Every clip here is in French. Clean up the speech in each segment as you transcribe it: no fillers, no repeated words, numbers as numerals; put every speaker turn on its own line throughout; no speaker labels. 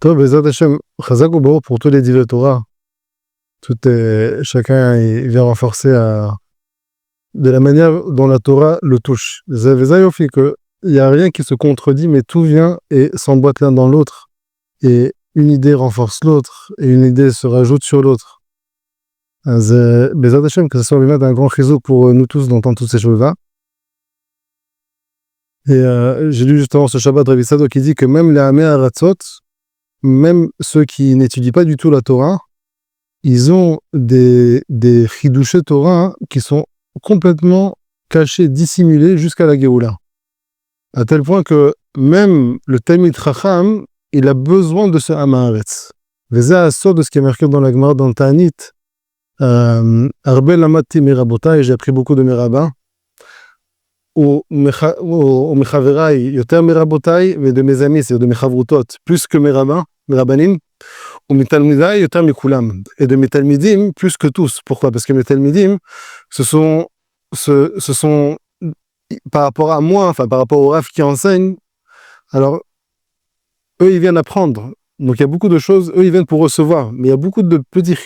Toi, Bezat Hashem, Chazak ou Baruch pour tous les divrei Torah. Chacun il vient renforcer de la manière dont la Torah le touche. Zayofi que il n'y a rien qui se contredit, mais tout vient et s'emboîte l'un dans l'autre. Et une idée renforce l'autre, et une idée se rajoute sur l'autre. Bezat Hashem, que ce soit un grand chizuk pour nous tous d'entendre toutes ces choses-là. Et j'ai lu justement ce Shabbat Rabbi Sado qui dit que même les Amé Aratzot, même ceux qui n'étudient pas du tout la Torah, ils ont des chidouché Torah qui sont complètement cachés, dissimulés jusqu'à la Géoula. À tel point que même le Talmid Chacham, il a besoin de ce Hamaretz. Veza sort de ce qui est marqué dans la Gemara, dans le Ta'anit. Arbel Amati Mirabota, et j'ai appris beaucoup de mes rabbins. Ou Mechaverai, Yoter Mirabotai, mais de mes amis, c'est-à-dire de mes chavrutot, plus que mes rabbins, mes rabbanim. Ou mes talmidai, Yoter Mikulam, et de mes talmidim, plus que tous. Pourquoi? Parce que mes talmidim, ce sont par rapport à moi, enfin par rapport au Rav qui enseigne, alors eux ils viennent apprendre. Donc il y a beaucoup de choses, eux ils viennent pour recevoir, mais il y a beaucoup de petits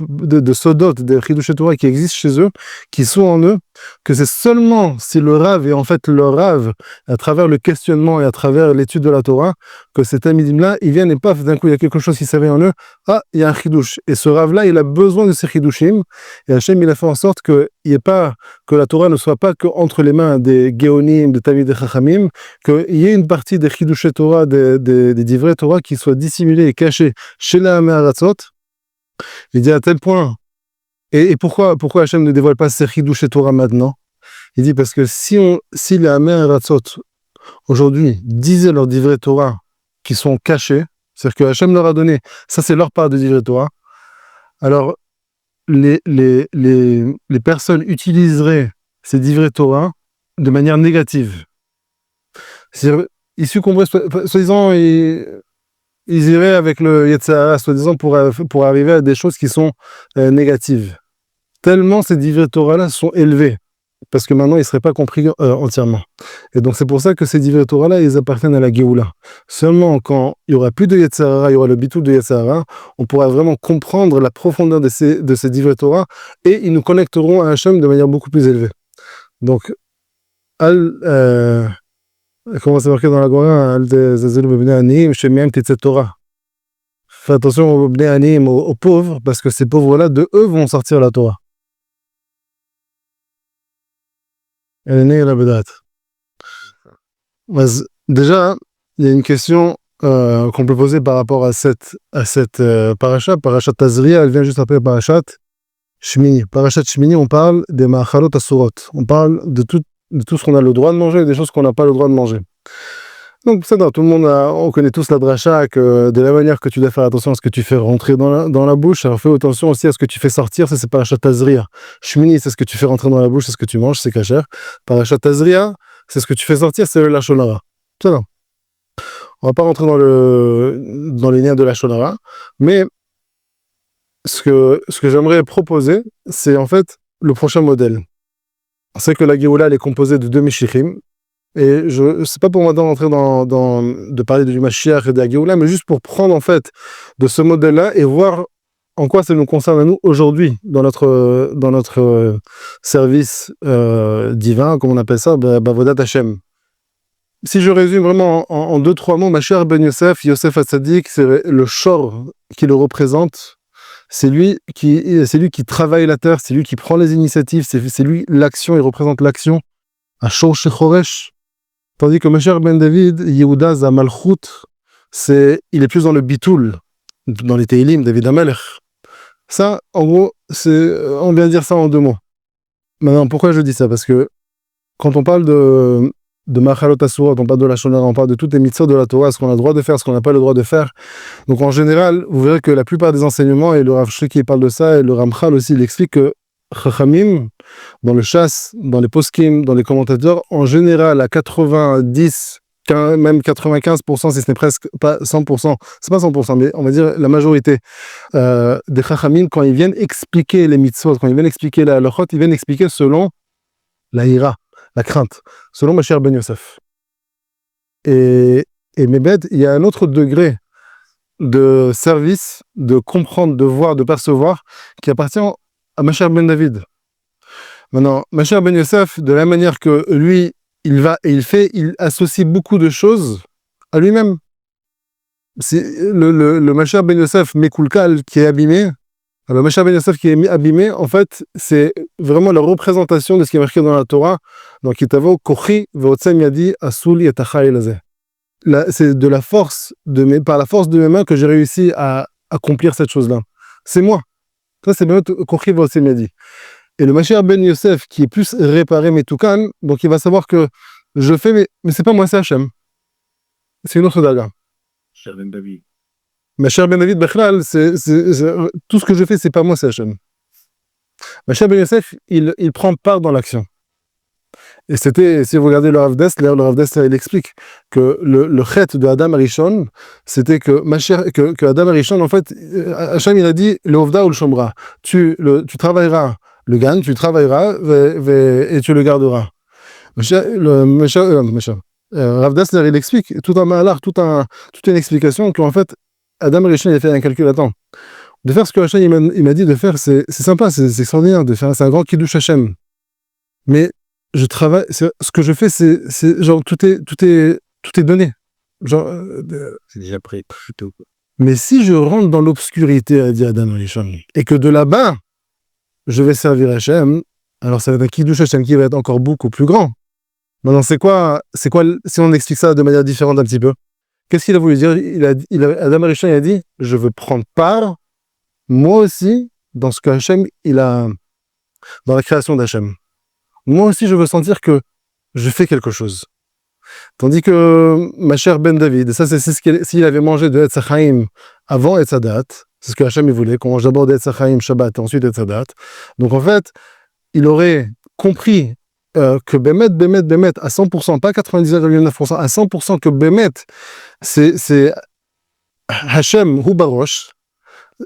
de sodot, de chidouché Torah qui existent chez eux, qui sont en eux, que c'est seulement si le Rav est en fait leur Rav, à travers le questionnement et à travers l'étude de la Torah, que ces tamidim-là, ils viennent et paf, d'un coup il y a quelque chose qui savait en eux, ah, il y a un chidouche. Et ce Rav-là, il a besoin de ces chidouchim, et Hachem, il a fait en sorte que la Torah ne soit pas qu'entre les mains des Géonim, des Tamid et Chachamim, qu'il y ait une partie des chidouché Torah, des divrei Torah qui soit dissimulée et cachée chez la Amé Aratzot. Il dit à tel point. Et pourquoi Hachem ne dévoile pas ces chidouché Torah maintenant? Il dit parce que si les Amé Aratzot aujourd'hui disaient leurs divrei Torah qui sont cachés, c'est-à-dire que Hachem leur a donné, ça c'est leur part de divrei Torah, alors les personnes utiliseraient ces divrei Torah de manière négative. C'est-à-dire, ils succomberaient, soi-disant, ils iraient avec le Yetzirah, soi-disant, pour arriver à des choses qui sont négatives. Tellement ces divrei Torah-là sont élevés, parce que maintenant, ils ne seraient pas compris entièrement. Et donc, c'est pour ça que ces divrei Torah-là, ils appartiennent à la Géoula. Seulement, quand il n'y aura plus de Yetzirah, il y aura le bitul de Yetzirah, on pourra vraiment comprendre la profondeur de ces divrei Torah, et ils nous connecteront à Hachem de manière beaucoup plus élevée. Donc, comment c'est marqué dans la Gemara, Torah. Fais attention aux bnei anim, aux pauvres, parce que ces pauvres-là, de eux vont sortir la Torah. Déjà, il y a une question qu'on peut poser par rapport à cette parasha. Parashat Tazria, elle vient juste après Parashat Shmini. Parashat Shmini, on parle des ma'achalot asurot. On parle de tout ce qu'on a le droit de manger et des choses qu'on n'a pas le droit de manger. Donc, ça, tout le monde on connaît tous la dracha, que de la manière que tu dois faire attention à ce que tu fais rentrer dans la bouche, alors fais attention aussi à ce que tu fais sortir, ça c'est Parashat Tazria. Shmini, c'est ce que tu fais rentrer dans la bouche, c'est ce que tu manges, c'est kasher. Parashat Tazria, c'est ce que tu fais sortir, c'est le lashon hara. C'est ça. On va pas rentrer dans les liens de lashon hara, mais ce que j'aimerais proposer, c'est en fait le prochain modèle. C'est que la Géoula, elle est composée de deux Meshichim. Et c'est pas pour moi d'entrer de parler du Mashiach et de la Géoula, mais juste pour prendre en fait de ce modèle-là et voir en quoi ça nous concerne à nous aujourd'hui dans notre service divin, comme on appelle ça, Bavodat Hashem. Si je résume vraiment en 2-3 mots, Mashiach ben Yosef Hatzadik, c'est le shor qui le représente. C'est lui qui travaille la terre, c'est lui qui prend les initiatives, c'est lui l'action, il représente l'action. À Shor Shechoresh. Tandis que Mashiach ben David, Yehuda Zamalchut, il est plus dans le bitul, dans les Teilim, David Amelech. Ça, en gros, on vient dire ça en 2 mots. Maintenant, pourquoi je dis ça? Parce que quand on parle de Machalot Asurot, on parle de la Shonara, on parle de toutes les mitzvot de la Torah, ce qu'on a le droit de faire, ce qu'on n'a pas le droit de faire. Donc en général, vous verrez que la plupart des enseignements, et le Rav Shloki parle de ça, et le Ramchal aussi, il explique que Chachamim, dans le Shas, dans les poskim, dans les commentateurs, en général, à 90, même 95%, si ce n'est presque pas 100%, c'est pas 100%, mais on va dire la majorité des Chachamim, quand ils viennent expliquer les mitzvot, quand ils viennent expliquer la halachot, ils viennent expliquer selon la ira, la crainte, selon Mashiach ben Yosef. Et Mébed, il y a un autre degré de service, de comprendre, de voir, de percevoir, qui appartient à Mashiach ben David. Maintenant, Mashiach ben Yosef, de la manière que lui, il va et il associe beaucoup de choses à lui-même. C'est le Mashiach ben Yosef Mekulkal qui est abîmé. Le Mashiach ben Yosef qui est abîmé, en fait, c'est vraiment la représentation de ce qui est marqué dans la Torah. Donc, Kitavo, Kochi, Veotsem Yadi, Asul Yetachai Laze. C'est de la force, par la force de mes mains que j'ai réussi à accomplir cette chose-là. C'est moi. Ça, c'est bien Kochi, Veotsem Yadi. Et le Mashiach ben Yosef, qui est plus réparé, mais tout calme, donc il va savoir que je fais, mais c'est pas moi, c'est Hachem. C'est une autre daga.
Cher Ben David.
Mashiach ben David, Bechlal, tout ce que je fais, c'est pas moi, c'est Hachem. Mashiach ben Yosef, il prend part dans l'action. Et c'était, si vous regardez le Rav Dessler, il explique que le chet de Adam Arishon, c'était que Adam Arishon, en fait, Hachem, il a dit, le Ovda ou le Shomra, tu travailleras le gagne, tu travailleras et tu le garderas. Rav Dessler, il explique tout un malheur, toute une explication qu'en fait, Adam Arishon, il a fait un calcul. Attends, de faire ce que Hachem il m'a dit de faire, c'est sympa, c'est extraordinaire de faire, c'est un grand kiddush Hachem. Mais je travaille, ce que je fais, c'est genre tout est donné. Genre,
C'est déjà prêt, plutôt.
Mais si je rentre dans l'obscurité, a dit Adam Arishon, et que de là-bas, je vais servir Hachem, alors ça va être un kiddush Hachem qui va être encore beaucoup plus grand. Maintenant, c'est quoi, si on explique ça de manière différente un petit peu, qu'est-ce qu'il a voulu dire? Adam Arishon, il a dit, je veux prendre part, moi aussi, dans ce que Hachem, dans la création d'Hachem. Moi aussi, je veux sentir que je fais quelque chose. Tandis que Mashiach ben David, ça c'est s'il avait mangé de Etz HaChaim avant Etz HaDat, c'est ce que Hachem voulait, qu'on mange d'abord Etz HaChaim Shabbat et ensuite Etz HaDat. Donc en fait, il aurait compris que Bémet, à 100%, pas 99,9%, à 100% que Bémet, c'est Hachem Hu Barosh,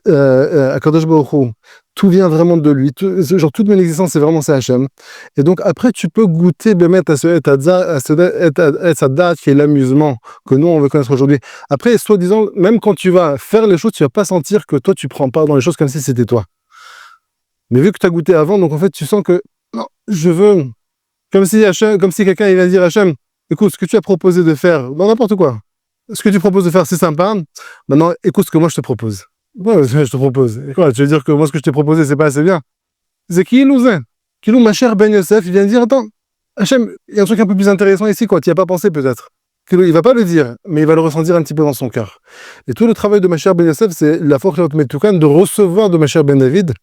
Akadosh Baruch Hu, tout vient vraiment de lui, genre toute mon existence c'est vraiment Hachem. Et donc après tu peux goûter Bémet à ce Etzadat qui est l'amusement que nous on veut connaître aujourd'hui. Après, soi-disant, même quand tu vas faire les choses, tu vas pas sentir que toi tu prends part dans les choses comme si c'était toi. Mais vu que tu as goûté avant, donc en fait tu sens que non, je veux, comme si quelqu'un il va dire Hachem, écoute, ce que tu as proposé de faire, dans n'importe quoi, ce que tu proposes de faire c'est sympa, maintenant écoute ce que moi je te propose. Ouais, je te propose. Et quoi, tu veux dire que moi, ce que je t'ai proposé, c'est pas assez bien? C'est qui nous est? Qui nous, Mashiach ben Yosef, il vient dire, attends, Hachem, il y a un truc un peu plus intéressant ici, quoi, tu n'y as pas pensé peut-être. Il va pas le dire, mais il va le ressentir un petit peu dans son cœur. Et tout le travail de Mashiach ben Yosef, c'est la force de recevoir de Mashiach ben David,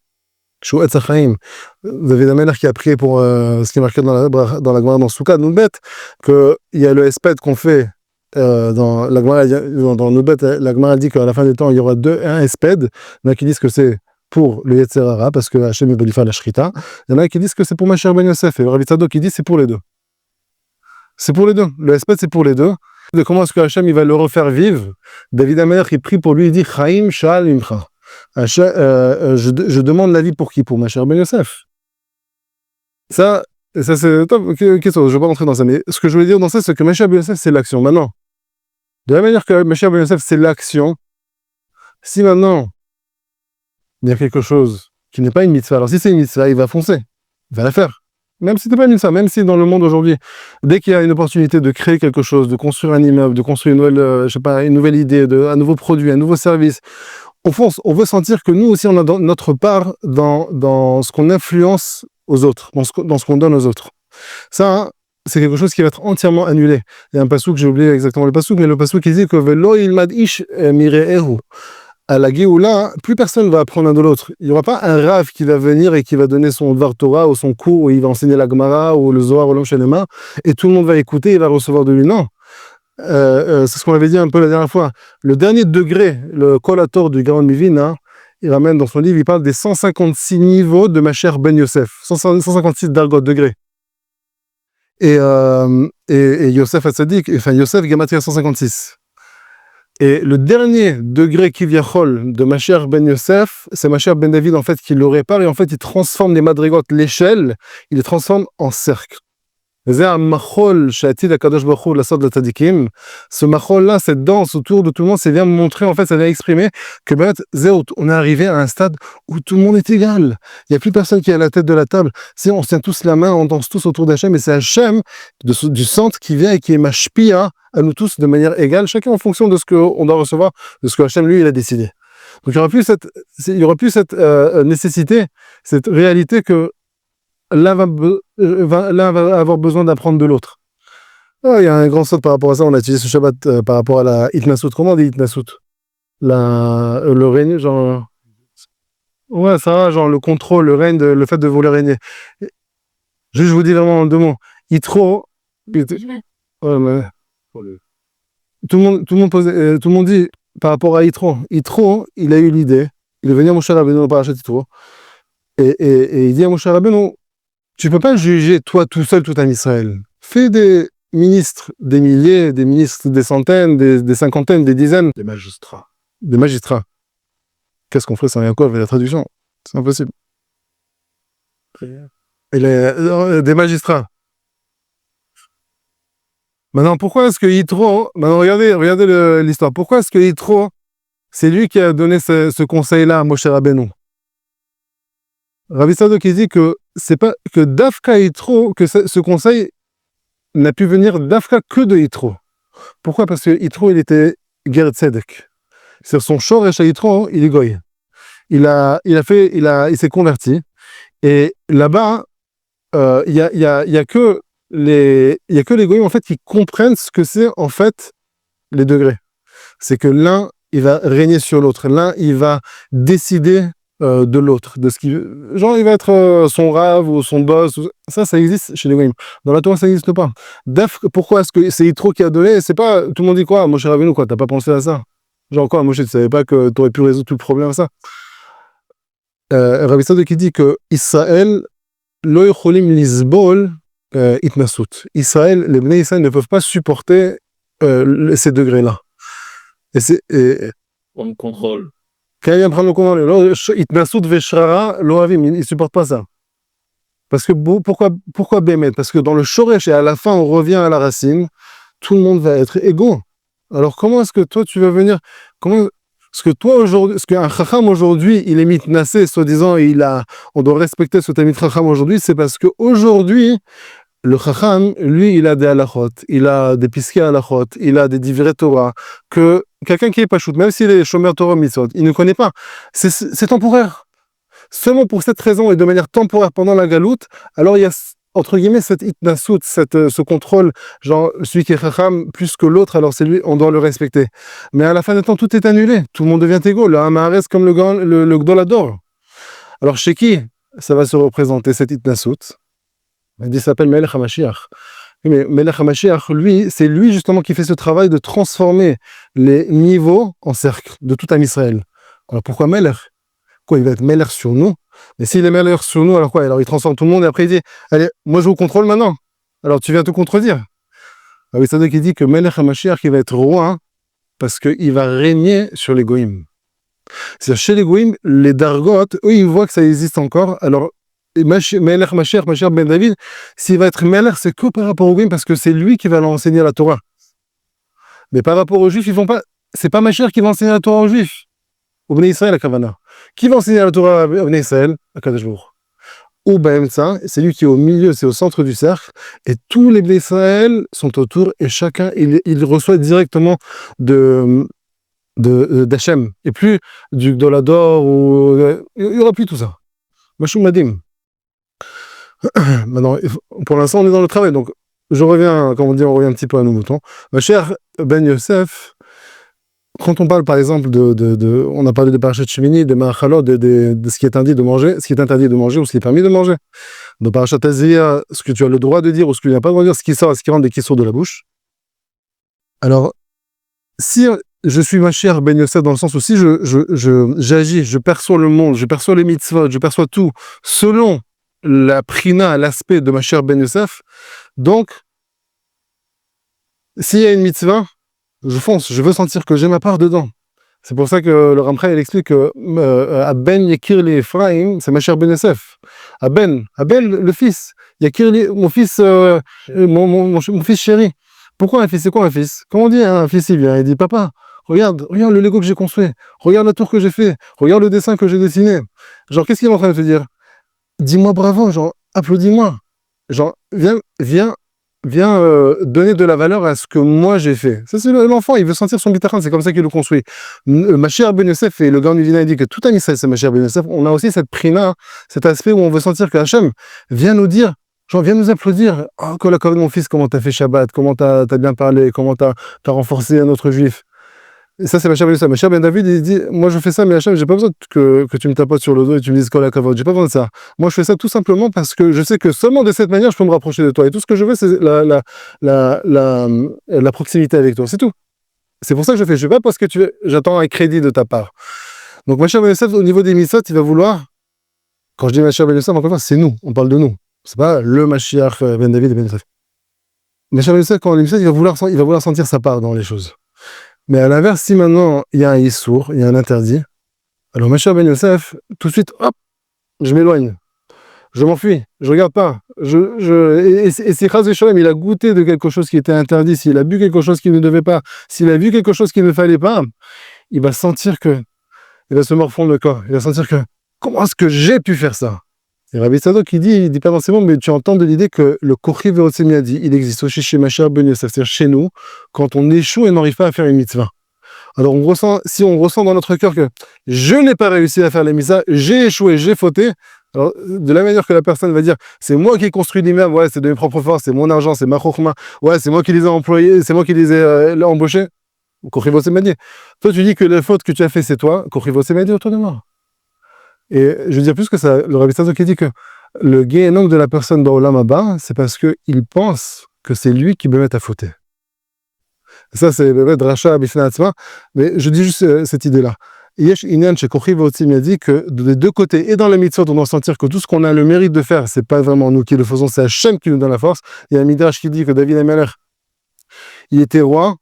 Shou Etz HaChaim. David Amelach qui a prié pour ce qui est marqué dans la Gemara dans Souka, nous bête, qu'il y a le espède qu'on fait. Dans la Gemara, dans Nubet, la Gemara dit qu'à la fin des temps, il y aura un espède. Il y en a qui disent que c'est pour le Yetzer Hara, parce que Hachem veut lui faire la Shrita. Il y en a qui disent que c'est pour Mashiach ben Yosef. Et le Rav Tzadok qui dit c'est pour les deux. C'est pour les deux. Le espède, c'est pour les deux. De comment est-ce que Hachem il va le refaire vivre? David Amelach, il prie pour lui, il dit Chaim Shal Imcha. Je demande la vie pour qui? Pour Mashiach ben Yosef. Ça c'est top. Ok, je ne vais pas rentrer dans ça. Mais ce que je voulais dire dans ça, c'est que Mashiach ben Yosef, c'est l'action. Maintenant, de la manière que Mashiach ben Yosef, c'est l'action, si maintenant, il y a quelque chose qui n'est pas une mitzvah, alors si c'est une mitzvah, il va foncer, il va la faire. Même si ce n'est pas une mitzvah, même si dans le monde aujourd'hui, dès qu'il y a une opportunité de créer quelque chose, de construire un immeuble, de construire une nouvelle, une nouvelle idée, un nouveau produit, un nouveau service, on fonce, on veut sentir que nous aussi, on a notre part dans ce qu'on influence aux autres, dans ce qu'on donne aux autres. Ça, c'est quelque chose qui va être entièrement annulé. Il y a un passouk, j'ai oublié exactement le passouk, mais le passouk qui dit que Velo ilmad ish mire'ehu. À la Géoula, plus personne va apprendre un de l'autre. Il n'y aura pas un Rav qui va venir et qui va donner son Dvar Torah ou son cours où il va enseigner la Gemara ou le Zohar ou l'Om Shelema et tout le monde va écouter et va recevoir de lui. Non. C'est ce qu'on avait dit un peu la dernière fois. Le dernier degré, le collator du Gaon Mivina, il ramène dans son livre, il parle des 156 niveaux de Mashiach ben Yosef. 156 dargot degrés. Et Yosef Hatzadik, enfin Yosef Gematria 156. Et le dernier degré Kivyachol de Mashiach ben Yosef, c'est Mashiach ben David en fait qui le répare et en fait il transforme les madrigotes, l'échelle, il les transforme en cercle. Ce machol-là, cette danse autour de tout le monde, c'est bien montrer, en fait, ça vient exprimer que on est arrivé à un stade où tout le monde est égal. Il n'y a plus personne qui est à la tête de la table. On se tient tous la main, on danse tous autour d'Hachem, et c'est Hachem du centre qui vient et qui est mashpia à nous tous de manière égale, chacun en fonction de ce qu'on doit recevoir, de ce que Hachem, lui, il a décidé. Donc il y aura plus cette nécessité, cette réalité que l'un va avoir besoin d'apprendre de l'autre. Il y a un grand saut par rapport à ça. On a utilisé ce Shabbat par rapport à la Itnasut. Comment on dit Itnasut? Le règne, genre. Ouais, ça, genre le contrôle, le règne, le fait de vouloir régner. Je vous dis vraiment en deux mots. Yitro. Ouais, mais... Tout le monde dit par rapport à Yitro. Yitro, il a eu l'idée. Il est venu à Moshe Rabbeinu dans le parachat Yitro. Et il dit à Moshe Rabbeinu, tu peux pas juger toi tout seul tout un Israël. Fais des ministres, des milliers, des ministres, des centaines, des cinquantaines, des dizaines.
Des magistrats.
Des magistrats. Qu'est-ce qu'on ferait sans Yaakov avec la traduction? C'est impossible. Des magistrats. Maintenant, pourquoi est-ce que Yitro... Maintenant, regardez l'histoire. Pourquoi est-ce que Yitro, c'est lui qui a donné ce conseil-là à Moshe Rabbeinu? Rabbi Sadok qui dit que c'est pas que Dafka Yitro, que ce conseil n'a pu venir Dafka que de Yitro. Pourquoi? Parce que Yitro, il était Ger Tzedek. C'est son Shoresh à Yitro, il est goy. Il s'est converti. Et là-bas, il y a que les goyim en fait qui comprennent ce que c'est en fait les degrés. C'est que l'un il va régner sur l'autre, l'un il va décider de l'autre, de ce qui, genre il va être son rave ou son boss. Ça existe chez les goyim. Dans la Torah ça n'existe pas. Pourquoi est-ce que c'est Yitro qui a donné? C'est pas tout le monde dit quoi, Moshe Rabbeinu quoi, t'as pas pensé à ça? Genre quoi, Moshe tu savais pas que t'aurais pu résoudre tout le problème à ça? Rabbi Sadok qui dit que Israël lo yocholim lisbol itnasut. Israël, les Bnei Israël ne peuvent pas supporter ces degrés-là.
On me contrôle.
Quand il vient prendre le contrôle, itnasut veshrara lo avim, ils ne supportent pas ça. Parce que pourquoi Bémet? Parce que dans le Shoresh et à la fin on revient à la racine, tout le monde va être égaux. Alors comment est-ce que toi tu vas venir, ce que toi aujourd'hui, ce qu'un chacham aujourd'hui, il est mitnassé, soi-disant, on doit respecter ce tamid chacham aujourd'hui, c'est parce que aujourd'hui, le chacham, lui, il a des halachot, il a des piskei halachot, il a des divrei Torah, que quelqu'un qui est pachout, même s'il est shomer Torah mitzvot, il ne connaît pas. C'est temporaire. Seulement pour cette raison et de manière temporaire pendant la galoute, alors il y a entre guillemets cette itnasut, ce contrôle, genre celui qui est chacham plus que l'autre, alors c'est lui, on doit le respecter. Mais à la fin du temps, tout est annulé, tout le monde devient égaux, le Hamaharetz comme le Gdolador. Alors chez qui ça va se représenter cette itnasut? Il s'appelle Melech HaMashiach. Mais Melech HaMashiach, lui, c'est lui justement qui fait ce travail de transformer les niveaux en cercle de tout un Israël. Alors pourquoi Melech? Quoi, il va être Melech sur nous? Mais s'il est Melech sur nous, alors quoi? Alors il transforme tout le monde et après il dit, allez, moi je vous contrôle maintenant. Alors tu viens te contredire. Ah oui, c'est ça qui dit que Melech HaMashiach, il va être roi parce qu'il va régner sur les goïms. C'est-à-dire chez les goïms, les dargot, eux ils voient que ça existe encore. Alors Melech Mashiach, Mashiach ben David, s'il va être Melech, c'est que par rapport aux goïms parce que c'est lui qui va leur enseigner la Torah. Mais par rapport aux juifs, ils vont pas. C'est pas Mashiach qui va enseigner la Torah aux juifs. Au Bnei Israël, à Kavana. Qui va enseigner la Torah au Bnei Israël? À Kadosh Baruch. Ou Baemtsa, c'est lui qui est au milieu, c'est au centre du cercle, et tous les Bnei Israël sont autour, et chacun, il reçoit directement d'Hachem, et plus du Gdolador, il n'y aura plus tout ça. Mashum Madim. Maintenant, pour l'instant, on est dans le travail, donc je reviens, comme on dit, on revient un petit peu à nos moutons. Ma chère Ben Yosef, quand on parle par exemple on a parlé de Parashat Shemini, de Ma'achalot, de ce qui est interdit de manger, ce qui est interdit de manger ou ce qui est permis de manger. Dans Parashat Tazria, ce que tu as le droit de dire ou ce que tu n'as pas le droit de dire, ce qui sort, ce qui rentre et qui sort de la bouche. Alors, si je suis ma chère Ben Yosef dans le sens où si j'agis, je perçois le monde, je perçois les mitzvot, je perçois tout selon la prina, l'aspect de ma chère Ben Yosef, donc, s'il y a une mitzvah, je fonce, je veux sentir que j'ai ma part dedans. C'est pour ça que le Ramchal, il explique que à Ben Yekir le Ephraim, c'est ma chère Ben Yosef. À Ben, le fils, Il y a Kirli, mon fils, mon fils chéri. Pourquoi un fils? C'est quoi un fils? Comment on dit un fils? Il vient, il dit, papa, regarde le Lego que j'ai construit. Regarde la tour que j'ai fait. Regarde le dessin que j'ai dessiné. Genre, qu'est-ce qu'il est en train de te dire? Dis-moi bravo, genre, applaudis-moi. Genre, viens donner de la valeur à ce que moi j'ai fait. Ça, c'est l'enfant, il veut sentir son bitachon, c'est comme ça qu'il le construit. Mashiach Ben Yosef et le Gaon Vina dit que tout un Israël, c'est Mashiach Ben Yosef. On a aussi cette prima, cet aspect où on veut sentir que Hachem vient nous dire, genre, viens nous applaudir. Oh, Kolakov, mon fils, comment t'as fait Shabbat, comment t'as bien parlé, comment t'as renforcé un autre juif. Et ça, c'est Mashiach Ben Yosef. Mashiach Ben David, il dit, moi je fais ça, mais Hachem, j'ai pas besoin que tu me tapotes sur le dos et tu me dises Kolakov, j'ai pas besoin de ça. Moi, je fais ça tout simplement parce que je sais que seulement de cette manière, je peux me rapprocher de toi. Et tout ce que je veux, c'est la proximité avec toi. C'est tout. C'est pour ça que je fais. Je fais pas parce que j'attends un crédit de ta part. Donc, Mashiach Ben Yosef, au niveau des mitzvot, il va vouloir, quand je dis Mashiach Ben Yosef, encore une fois, c'est nous. On parle de nous. C'est pas le Mashiach Ben David et Ben Yosef. Mashiach Ben Yosef, quand on dit ça, il va vouloir sentir sa part dans les choses. Mais à l'inverse, si maintenant il y a un issour, il y a un interdit, alors Mashiach Ben Yosef, tout de suite, hop, je m'éloigne, je m'enfuis, je regarde pas. Et si Chaz V'Sholem, il a goûté de quelque chose qui était interdit, s'il a bu quelque chose qu'il ne devait pas, s'il a vu quelque chose qu'il ne fallait pas, il va sentir que, il va se morfondre le corps, il va sentir que, comment est-ce que j'ai pu faire ça? Et Rabbi Tzadok, il dit pas dans ces mots, mais tu entends de l'idée que le Kochi Ve'otzemi a dit, il existe aussi chez Mashiach Ben Yosef, c'est-à-dire chez nous, quand on échoue et n'arrive pas à faire une mitzvah. Alors si on ressent dans notre cœur que je n'ai pas réussi à faire les mitzvahs, j'ai échoué, j'ai fauté, alors de la manière que la personne va dire, c'est moi qui ai construit l'immeuble, ouais, c'est de mes propres forces, c'est mon argent, c'est ma chokhma, ouais, c'est moi qui les ai employés, c'est moi qui les ai embauchés, Kochi Ve'otzemi a dit. Toi, tu dis que la faute que tu as fait, c'est toi, Kochi Ve'otzemi a dit autour de moi. Et je veux dire plus que ça, le Rabbi Tzadok dit que le guéhénom de la personne dans Olam Haba, c'est parce qu'il pense que c'est lui qui me met à fauter. Ça, c'est le Dracha Bifnei Atzma, mais je dis juste cette idée-là. Yesh Inyan chez Kochi Ve'otzemi a dit que des deux côtés, et dans les mitzvot, on doit sentir que tout ce qu'on a le mérite de faire, c'est pas vraiment nous qui le faisons, c'est Hachem qui nous donne la force. Il y a un Midrash qui dit que David Ameler, il était roi,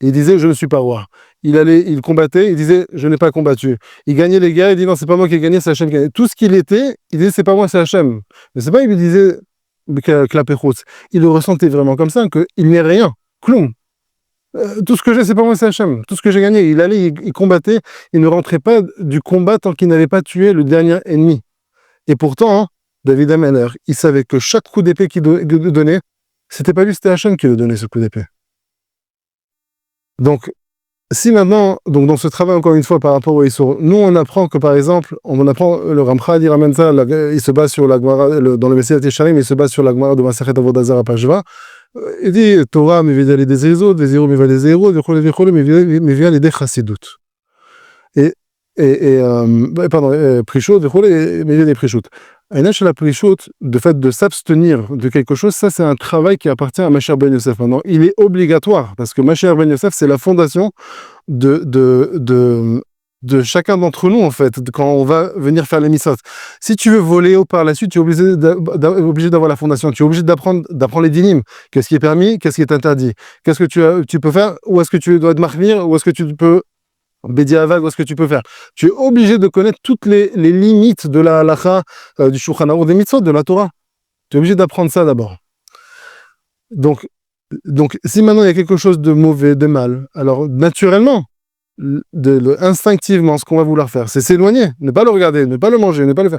il disait, je ne suis pas roi. Il combattait, il disait, je n'ai pas combattu. Il gagnait les guerres, il dit, non, c'est pas moi qui ai gagné, c'est Hachem qui a gagné. Tout ce qu'il était, il disait, c'est pas moi, c'est Hachem. Mais c'est pas, il lui disait, il le ressentait vraiment comme ça, qu'il n'est rien. Cloum. Tout ce que j'ai, c'est pas moi, c'est Hachem. Tout ce que j'ai gagné, il allait, il combattait, il ne rentrait pas du combat tant qu'il n'avait pas tué le dernier ennemi. Et pourtant, hein, David Ameller, il savait que chaque coup d'épée qu'il donnait, c'était pas lui, c'était Hachem qui le donnait ce coup d'épée. Donc, si maintenant, donc dans ce travail, encore une fois, par rapport au Issour, nous on apprend que par exemple, on apprend, le Ramchal il ramène ça, il se base sur la Gemara, dans le Messilat Yesharim, il se base sur la Gemara de Masechet Avodah Zarah page 20, il dit, Torah m'évia les déséros, Vézéro m'évia les zéros, Véchole m'évia les déchassidut. Prichot, Véchole m'évia les prichot. Un chez la prichot, de fait de s'abstenir de quelque chose, ça c'est un travail qui appartient à Mashiach Ben Yosef. Maintenant, il est obligatoire, parce que Mashiach Ben Yosef, c'est la fondation de chacun d'entre nous, en fait, quand on va venir faire les mitzvot. Si tu veux voler par la suite, tu es obligé d'avoir la fondation, tu es obligé d'apprendre les dynim. Qu'est-ce qui est permis, qu'est-ce qui est interdit, qu'est-ce que tu peux faire, où est-ce que tu dois te marquer, où est-ce que tu peux Bédiavad, où est-ce que tu peux faire. Tu es obligé de connaître toutes les limites de la halacha, du Shulchan Aruch, des mitzvot, de la Torah. Tu es obligé d'apprendre ça d'abord. Donc, si maintenant il y a quelque chose de mauvais, de mal, alors naturellement, instinctivement, ce qu'on va vouloir faire, c'est s'éloigner, ne pas le regarder, ne pas le manger, ne pas le faire.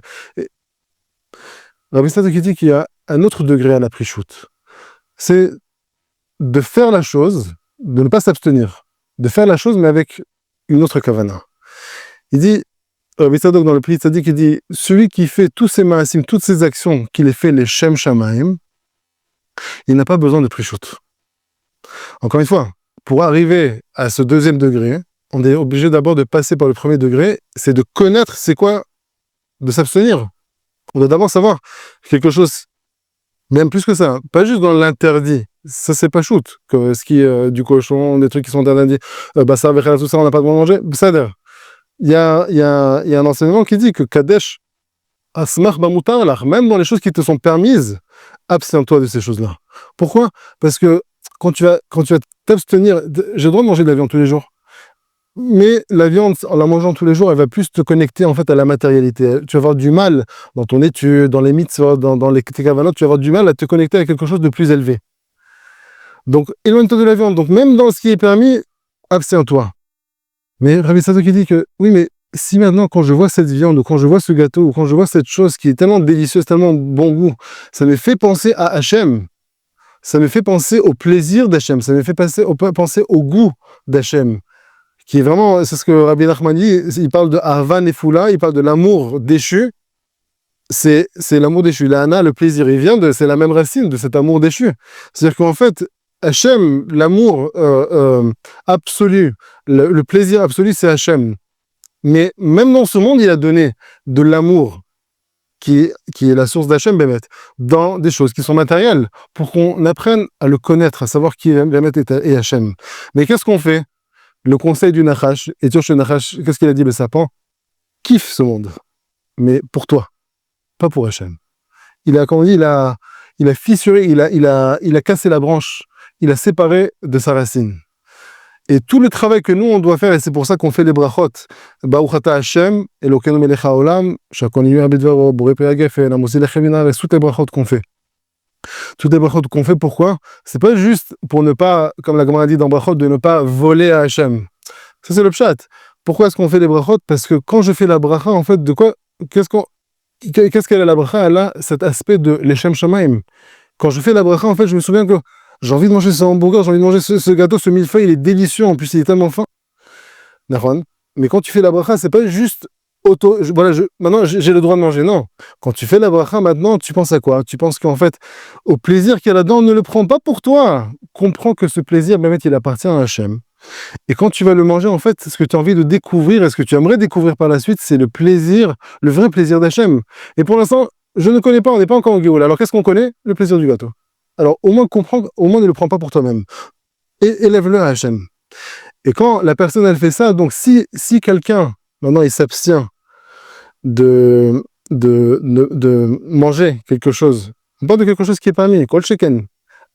Rabbi Tzadok dit qu'il y a un autre degré à la prichout. C'est de faire la chose, de ne pas s'abstenir, de faire la chose, mais avec une autre kavana. Il dit, Rabbi Tzadok dans le Pri Tzadik, il dit, celui qui fait tous ces maasim, toutes ces actions, qu'il les fait les Shem Shamaim, il n'a pas besoin de prichout. Encore une fois, pour arriver à ce deuxième degré, on est obligé d'abord de passer par le premier degré, c'est de connaître c'est quoi de s'abstenir. On doit d'abord savoir quelque chose, même plus que ça, pas juste dans l'interdit. Ça, c'est pas shoot, que ce qui est du cochon, des trucs qui sont interdits, ça, tout ça, on n'a pas le droit de manger. Il y a un enseignement qui dit que Kadesh, Asmach Bamutar, même dans les choses qui te sont permises, abstiens-toi de ces choses-là. Pourquoi? Parce que quand tu vas t'abstenir, j'ai le droit de manger de la viande tous les jours. Mais la viande, en la mangeant tous les jours, elle va plus te connecter en fait à la matérialité. Tu vas avoir du mal dans ton étude, dans les mitzvot, dans tes kavanot, tu vas avoir du mal à te connecter à quelque chose de plus élevé. Donc, éloigne-toi de la viande. Donc, même dans ce qui est permis, abstiens-toi. Mais Rabbi Sadok qui dit que, oui, mais si maintenant, quand je vois cette viande, ou quand je vois ce gâteau, ou quand je vois cette chose qui est tellement délicieuse, tellement bon goût, ça me fait penser à Hachem, ça me fait penser au plaisir d'Hachem, ça me fait penser au goût d'Hachem, qui est vraiment, c'est ce que Rabbi Nachman dit, il parle de Ahvan et Foula, il parle de l'amour déchu, c'est l'amour déchu. La Hana, le plaisir, c'est la même racine de cet amour déchu. C'est-à-dire qu'en fait, Hachem, l'amour absolu, le plaisir absolu, c'est Hachem. Mais même dans ce monde, il a donné de l'amour qui est la source d'Hachem Bémet, dans des choses qui sont matérielles, pour qu'on apprenne à le connaître, à savoir qui est Bémet et Hachem. Mais qu'est-ce qu'on fait? Le conseil du Nachash, et le Nachash, qu'est-ce qu'il a dit, le sapin? Kiffe ce monde, mais pour toi, pas pour Hachem. Comme on dit, il a fissuré, il a cassé la branche, il a séparé de sa racine. Et tout le travail que nous, on doit faire, et c'est pour ça qu'on fait les brachot, Baruch ata Hashem, Elokeinu melech haolam, shakonu abedvaro, borei pe'agefen, amosi lechevina, et toutes les brachot qu'on fait. Toutes les brachot qu'on fait, pourquoi? C'est pas juste pour ne pas, comme la Gemara dit dans brachot, de ne pas voler à Hashem. Ça, c'est le pshat. Pourquoi est-ce qu'on fait les brachot? Parce que quand je fais la bracha, en fait, de quoi, qu'est-ce qu'elle a la bracha? Elle a cet aspect de l'Eshem Shamaim. Quand je fais la bracha, en fait, je me souviens que j'ai envie de manger ce hamburger, j'ai envie de manger ce gâteau, ce millefeuille, il est délicieux, en plus il est tellement fin. Mais quand tu fais la bracha, c'est pas juste maintenant j'ai le droit de manger, non. Quand tu fais la bracha, maintenant, tu penses à quoi? Tu penses qu'en fait, au plaisir qu'il y a là-dedans, ne le prends pas pour toi. Comprends que ce plaisir, Bémet, il appartient à Hachem. Et quand tu vas le manger, en fait, ce que tu as envie de découvrir, et ce que tu aimerais découvrir par la suite, c'est le plaisir, le vrai plaisir d'Hachem. Et pour l'instant, je ne connais pas, on n'est pas encore en Géoula. Alors qu'est-ce qu'on connaît? Le plaisir du gâteau. Alors au moins comprends, au moins ne le prends pas pour toi-même. Et élève-le à Hachem. Et quand la personne elle fait ça, donc si quelqu'un, maintenant il s'abstient de manger quelque chose, pas de quelque chose qui est permis, kol sheken,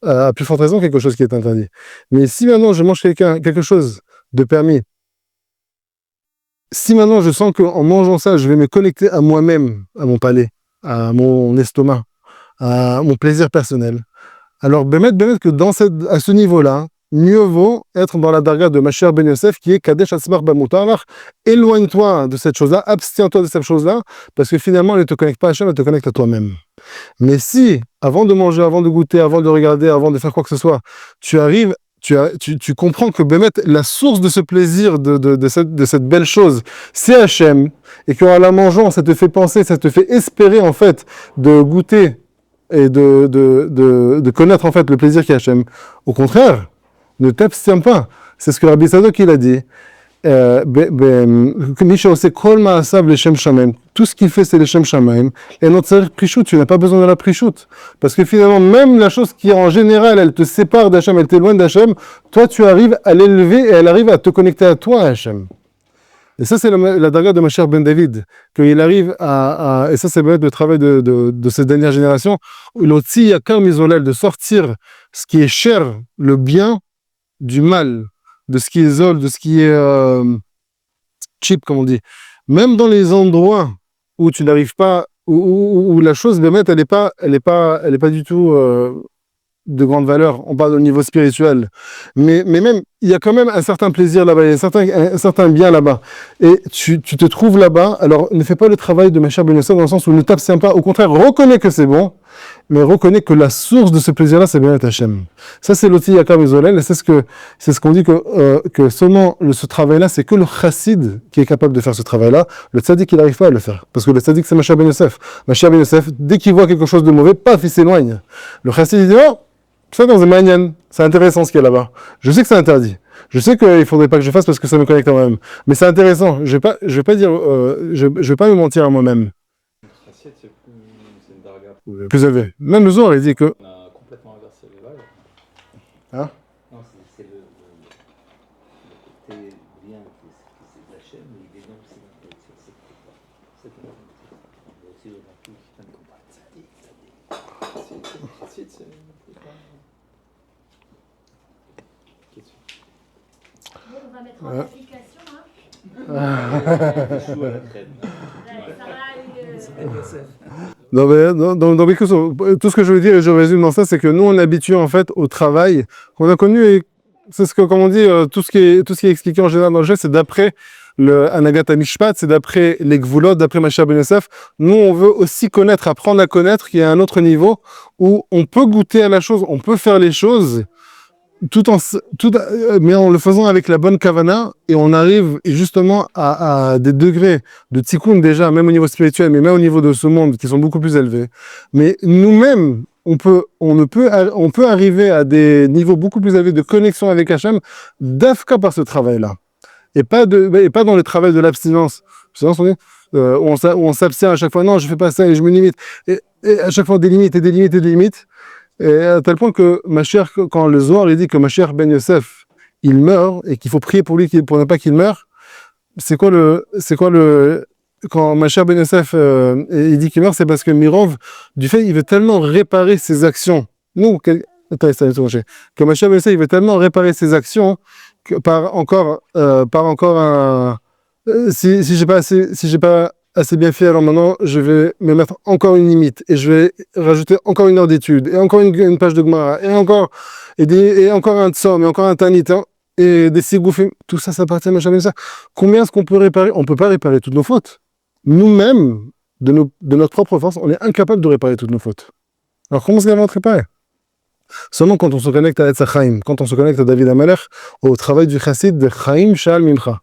à plus forte raison quelque chose qui est interdit. Mais si maintenant je mange quelque chose de permis, si maintenant je sens qu'en mangeant ça, je vais me connecter à moi-même, à mon palais, à mon estomac, à mon plaisir personnel, alors bémet que à ce niveau-là, mieux vaut être dans la darga de Mashiach ben Yosef qui est Kadesh Asmar Bamutar. Éloigne-toi de cette chose-là, abstiens-toi de cette chose-là, parce que finalement, elle ne te connecte pas à Hachem, elle te connecte à toi-même. Mais si, avant de manger, avant de goûter, avant de regarder, avant de faire quoi que ce soit, tu arrives, tu comprends que Bémet, la source de ce plaisir, de cette belle chose, c'est Hachem, et qu'en la mangeant, ça te fait penser, ça te fait espérer, en fait, de goûter et de connaître, en fait, le plaisir qu'il y a Hachem. Au contraire, ne t'abstiens pas. C'est ce que Rabbi Sadok, il a dit. Tout ce qu'il fait, c'est les Shem Shamaim. Et notre prichout, tu n'as pas besoin de la prichout. Parce que finalement, même la chose qui, en général, elle te sépare d'Hachem, elle t'éloigne d'Hachem, toi, tu arrives à l'élever et elle arrive à te connecter à toi, Hachem. Et ça, c'est la daga de Mashiach ben David, qu'il arrive et ça, c'est le travail de cette dernière génération, l'otzi yakar mizolel, de sortir ce qui est cher, le bien, du mal, de ce qui est zol, de ce qui est cheap, comme on dit. Même dans les endroits où tu n'arrives pas, où la chose, elle n'est pas du tout de grande valeur, on parle au niveau spirituel, mais même, il y a quand même un certain plaisir là-bas, il y a un certain bien là-bas, et tu te trouves là-bas, alors ne fais pas le travail de Mashiach ben Yosef dans le sens où ne t'abstiens pas, au contraire, reconnais que c'est bon, mais reconnais que la source de ce plaisir-là, c'est bien Hachem. Ça, c'est l'outil Yakar Mizolel, et c'est ce qu'on dit que seulement ce travail-là, c'est que le chassid qui est capable de faire ce travail-là, le tzaddik, il n'arrive pas à le faire, parce que le tzaddik, c'est Mashiach ben Yosef. Mashiach ben Yosef, dès qu'il voit quelque chose de mauvais, paf, il s'éloigne. Le chassid, il dit, oh, c'est intéressant ce qu'il y a là-bas. Je sais que c'est interdit. Je sais qu'il ne faudrait pas que je fasse parce que ça me connecte à moi-même. Mais c'est intéressant. Je vais pas dire, je vais pas me mentir à moi-même.
Assiette, c'est une darga.
Plus élevé. Même le Zohar, il dit que.
On a complètement inversé les valeurs.
Hein?
Non, c'est le côté bien qui c'est Hachem, mais il est bien aussi dans le côté c'est on a aussi le tout qui prennent comme tzadik.
Assiette, c'est
On va mettre en application, hein.
Chou à la traîne.
Donc, écoute, tout ce que je veux dire, et je résume dans ça, c'est que nous, on est habitués en fait au travail qu'on a connu, et c'est ce que, comme on dit, tout ce qui est expliqué en général dans le jeu, c'est d'après le Anagat Mishpat, c'est d'après les Gvulot, d'après Mashiach Ben Yosef. Nous, on veut aussi connaître, apprendre à connaître, qu'il y a un autre niveau où on peut goûter à la chose, on peut faire les choses, mais en le faisant avec la bonne kavana, et on arrive justement à des degrés de tikkun déjà, même au niveau spirituel, mais même au niveau de ce monde, qui sont beaucoup plus élevés. Mais nous-mêmes, on peut arriver à des niveaux beaucoup plus élevés de connexion avec Hachem, d'afka par ce travail-là. Et pas dans le travail de l'abstinence. Où on s'abstient à chaque fois, non, je fais pas ça et je me limite. Et à chaque fois, des limites. Et à tel point que Mashiach, quand le Zohar il dit que Mashiach Ben Yosef, il meurt et qu'il faut prier pour lui pour ne pas qu'il meure, quand Mashiach Ben Yosef il dit qu'il meurt, c'est parce que Mirov, du fait, il veut tellement réparer ses actions. Que Mashiach Ben Yosef, il veut tellement réparer ses actions que par encore un, si j'ai pas assez bien fait, alors maintenant je vais me mettre encore une limite et je vais rajouter encore une heure d'étude et encore une page de Gemara et encore un tsom et encore un tanit et des sigoufim, tout ça appartient à Mashiach Ben Yosef. Combien est-ce qu'on peut réparer? On peut pas réparer toutes nos fautes. Nous-mêmes, de notre propre force, on est incapable de réparer toutes nos fautes. Alors comment est-ce qu'on va réparer? Seulement quand on se connecte à Etz Chaim, quand on se connecte à David HaMelech, au travail du chassid de Chaim Shal Mincha.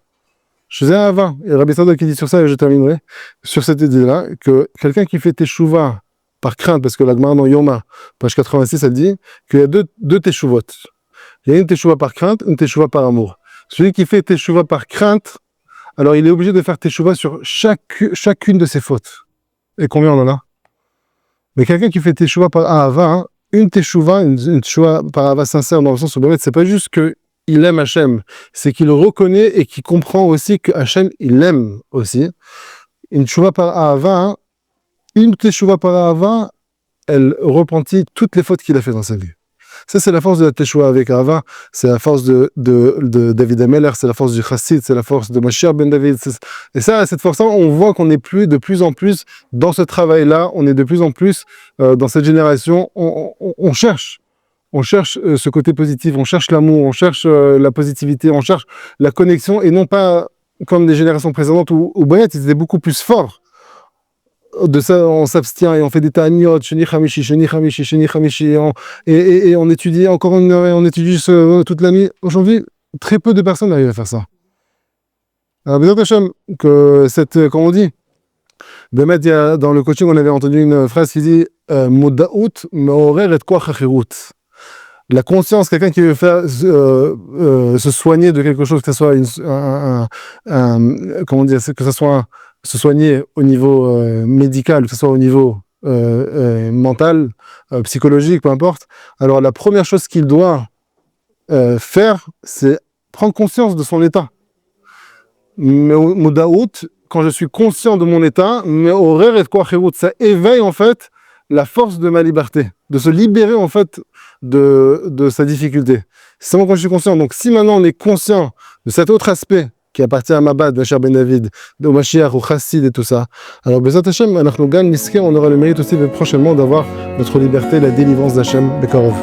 Je faisais un avant, et Rabbi Sadok qui dit sur ça, et je terminerai, sur cette idée-là, que quelqu'un qui fait teshuva par crainte, parce que la Gemara dans Yoma, page 86, elle dit qu'il y a deux teshuvot. Il y a une teshuva par crainte, une teshuva par amour. Celui qui fait teshuva par crainte, alors il est obligé de faire teshuva sur chacune de ses fautes. Et combien on en a? Mais quelqu'un qui fait teshuva par ahava, une teshuva par ahava sincère, dans le sens où c'est pas juste qu'il aime Hachem, c'est qu'il reconnaît et qu'il comprend aussi que Hachem, il l'aime aussi. Une teshuva par ahava, une teshuva par ahava, elle repentit toutes les fautes qu'il a fait dans sa vie. Ça, c'est la force de la teshuva avec Ahava, c'est la force de David HaMelech, c'est la force du chassid, c'est la force de Mashiach Ben David. Et ça, cette force-là, on voit qu'on est de plus en plus dans ce travail-là, on est de plus en plus dans cette génération, on cherche ce côté positif, on cherche l'amour, on cherche la positivité, on cherche la connexion, et non pas comme des générations précédentes où Bayat, ils étaient beaucoup plus forts. De ça, on s'abstient et on fait des ta'aniot, sheni chamishi, et on étudie encore une heure et on étudie toute la nuit. Aujourd'hui, très peu de personnes arrivent à faire ça. Alors, Bézat Hachem, comme on dit, dans le coaching, on avait entendu une phrase qui dit Modaout me'orer et koach hachirut. La conscience, quelqu'un qui veut faire se soigner de quelque chose, que ce soit que ce soit se soigner au niveau médical, que ce soit au niveau mental, psychologique, peu importe. Alors la première chose qu'il doit faire, c'est prendre conscience de son état. Modaout, quand je suis conscient de mon état, mais horaire et quoi, ça éveille en fait la force de ma liberté, de se libérer en fait de sa difficulté. C'est seulement quand je suis conscient. Donc si maintenant on est conscient de cet autre aspect qui appartient à Mabad, Mashiach Ben David, au Mashiach, au Chassid et tout ça. Alors, Bezat Hashem, on aura le mérite aussi prochainement d'avoir notre liberté, la délivrance d'Hachem, Bekarov.